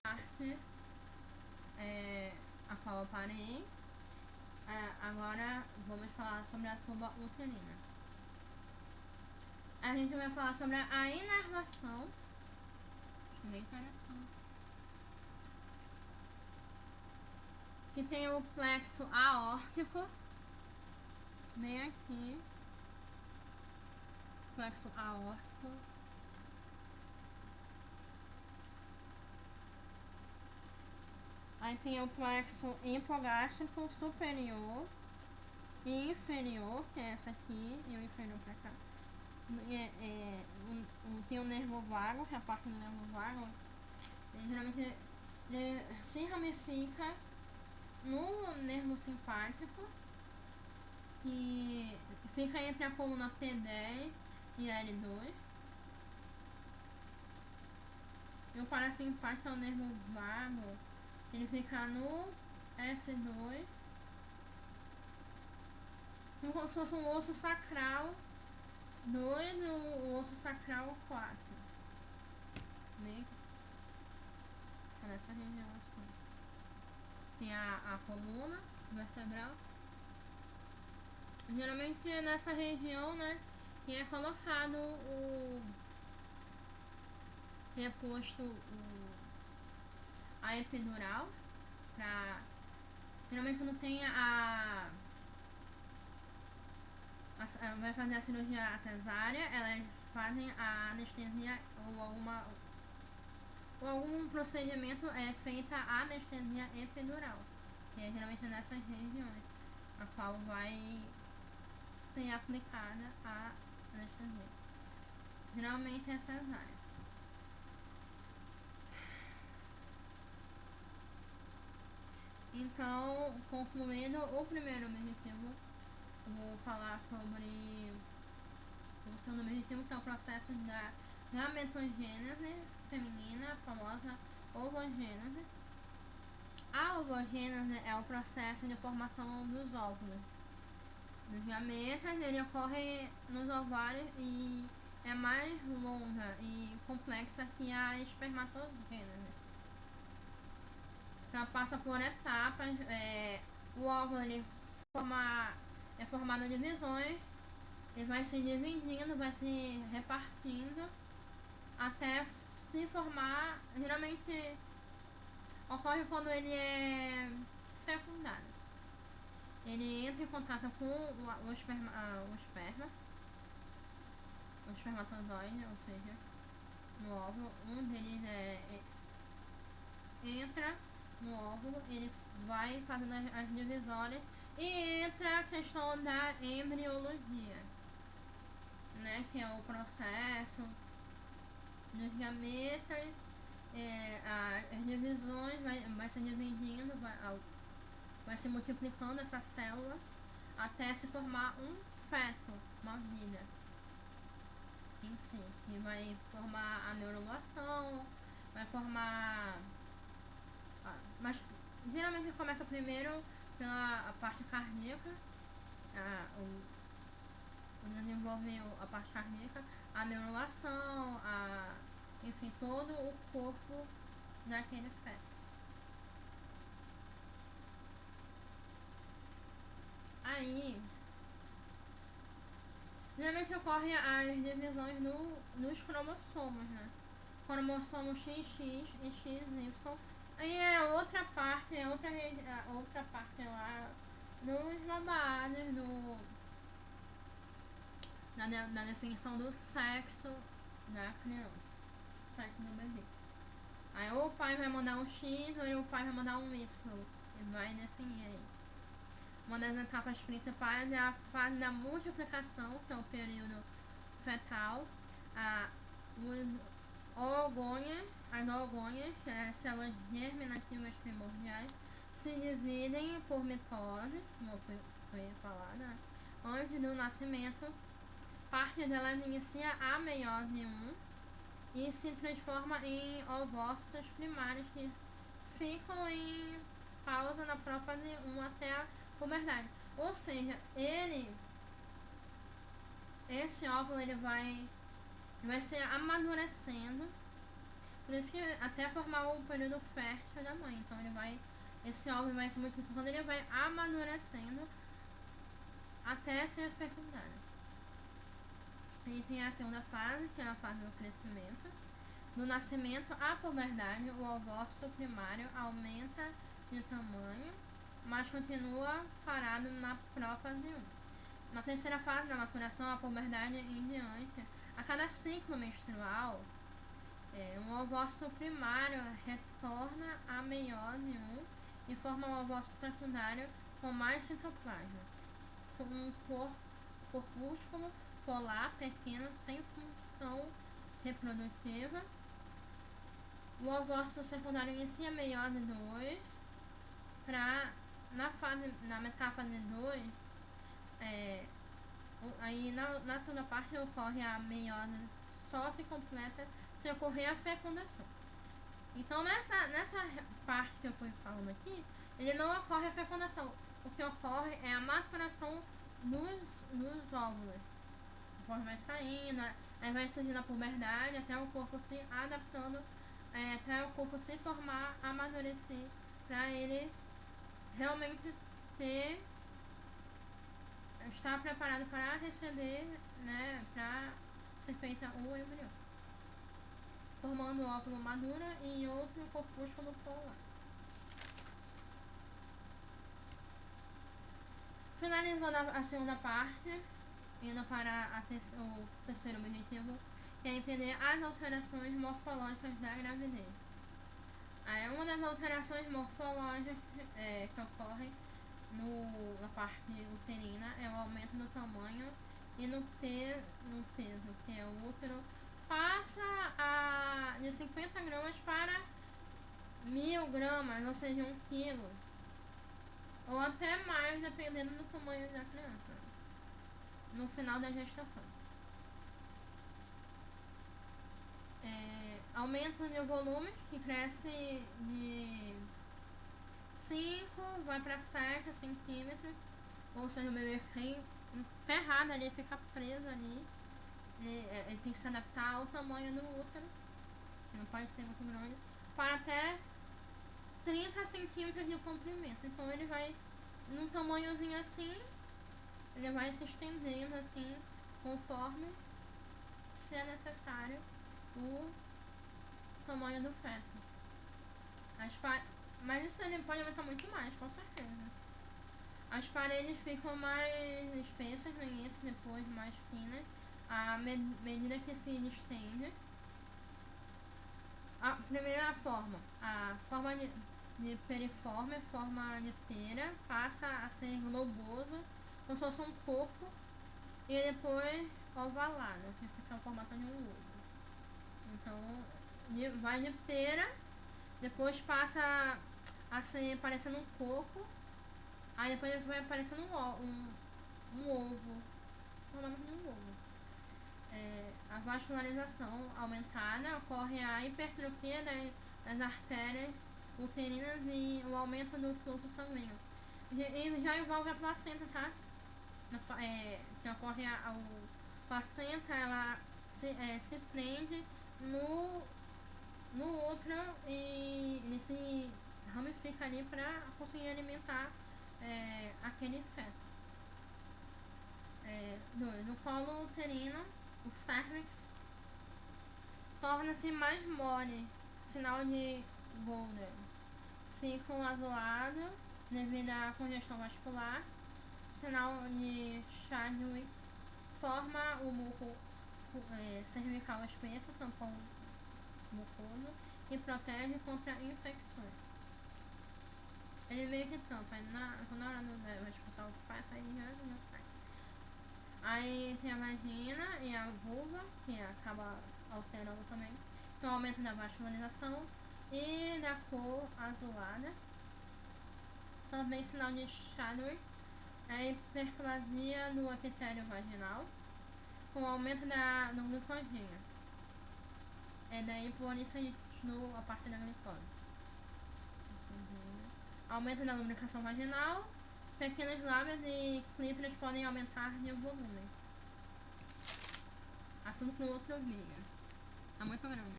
parte a qual eu parei. Agora vamos falar sobre a tuba uterina. A gente vai falar sobre a inervação. Acho bem interessante. Que tem o plexo aórtico, bem aqui. Plexo aórtico. Aí tem o plexo hipogástrico superior e inferior, que é essa aqui, e o inferior pra cá. Tem o nervo vago, que é a parte do nervo vago. Geralmente ele se ramifica no nervo simpático, que fica entre a coluna P10 e L2. E o parasimpático é o nervo vago, ele fica no S2, como se fosse um osso sacral 2 e o osso sacral 4. Meio nessa região assim. Tem a coluna vertebral. Geralmente é nessa região, né, que é colocado que é posto a epidural pra... Geralmente quando tem vai fazer a cirurgia cesárea, elas fazem a anestesia ou algum procedimento feita a anestesia epidural, que é geralmente nessas regiões, a qual vai ser aplicada a anestesia. Geralmente é cesárea. Então, concluindo o primeiro objetivo, eu vou falar sobre o segundo objetivo, que é o processo da gametogênese feminina, a famosa ovogênese. A ovogênese é o processo de formação dos óvulos. Dos gametas, ele ocorre nos ovários e é mais longa e complexa que a espermatogênese. Então passa por etapas. O óvulo ele é formado em divisões, ele vai se dividindo, vai se repartindo até se formar. Geralmente ocorre quando ele é fecundado. Ele entra em contato com o espermatozoide, ou seja, no óvulo. Um deles entra no óvulo, ele vai fazendo as divisórias e entra a questão da embriologia, né, que é o processo dos gametas, as divisões, vai se dividindo, vai se multiplicando essa célula até se formar um feto, uma vida em si, que vai formar a neurulação, vai formar... Mas geralmente começa primeiro pela parte cardíaca, desenvolve a parte cardíaca, a neurulação, enfim, todo o corpo daquele feto. Aí, geralmente ocorrem as divisões nos cromossomos, né? Cromossomo XX e XY. Aí é outra parte lá nos babados, na definição do sexo da criança, sexo do bebê. Aí ou o pai vai mandar um X ou o pai vai mandar um Y. E vai definir aí. Uma das etapas principais é a fase da multiplicação, que é o período fetal. As oogonhas, células germinativas primordiais, se dividem por mitose, como foi falado, né? Antes do nascimento. Parte delas inicia a meiose 1 e se transforma em ovócitos primários que ficam em pausa na prófase 1 até a puberdade. Ou seja, esse óvulo ele vai se amadurecendo Por isso que até formar o período fértil da mãe. Então esse óvulo vai se multiplicando, ele vai amadurecendo até ser fecundado. E tem a segunda fase, que é a fase do crescimento. No nascimento, à puberdade, o ovócito primário aumenta de tamanho, mas continua parado na prófase 1. Na terceira fase da maturação, a puberdade em diante, a cada ciclo menstrual, um ovócito primário retorna à meiose 1 e forma um ovócito secundário com mais citoplasma, com um corpúsculo polar pequeno sem função reprodutiva. O ovócito secundário inicia a meiose 2 na metáfase 2, aí na segunda parte ocorre a meiose, só se completa se ocorrer a fecundação. Então nessa parte que eu fui falando aqui, ele não ocorre a fecundação. O que ocorre é a maturação dos óvulos. O corpo vai saindo, aí vai surgindo a puberdade até o corpo se adaptando, até o corpo se formar, amadurecer, para ele realmente estar preparado para receber, né, para ser feita o embrião, formando o óvulo maduro e outro corpúsculo polar. Finalizando a segunda parte, indo para o terceiro objetivo, que é entender as alterações morfológicas da gravidez. Uma das alterações morfológicas que ocorrem na parte uterina é o aumento do tamanho e no peso, que é o útero passa de 50 gramas para 1000 gramas, ou seja, 1 quilo, ou até mais, dependendo do tamanho da criança, no final da gestação. Aumento de volume, que cresce de 5, vai para 7 centímetros, ou seja, o bebê fica emperrado ali, fica preso ali. Ele tem que se adaptar ao tamanho do útero, não pode ser muito grande, para até 30 centímetros de comprimento. Então ele vai, num tamanhozinho assim, ele vai se estendendo assim, conforme se é necessário o tamanho do feto. Mas isso ele pode aumentar muito mais, com certeza. As paredes ficam mais espessas no início, depois mais finas, à medida que se estende. A primeira forma, a forma de periforme, forma de pera, passa a ser globoso, como se fosse um corpo, e depois ovalado, que fica o formato de um ovo. Então, vai de pera, depois passa a ser parecendo um coco, aí depois vai aparecendo um ovo, formato de um ovo. A vascularização aumentada, ocorre a hipertrofia das artérias uterinas e o aumento do fluxo sanguíneo. E já envolve a placenta, tá? Que ocorre a placenta, ela se prende no útero e ele se ramifica ali para conseguir alimentar aquele feto. 2. No colo uterino, o cérvix torna-se mais mole, sinal de Golden. Fica azulado devido à congestão vascular, sinal de Chadwick. Forma o muco cervical espesso, tampão mucoso, e protege contra infecções. Ele meio que tampa, na hora vai expulsar o feto, aí já sai. Aí tem a vagina e a vulva, que acaba alterando também. Tem o aumento da vascularização e da cor azulada. Também sinal de Chadwick. A hiperplasia do epitélio vaginal, com o aumento do glicogênio. Daí por isso a parte da glicose. Aumento da lubricação vaginal. Pequenos lábios e clítoris podem aumentar de volume. Assunto para outro vídeo. Tá muito grande.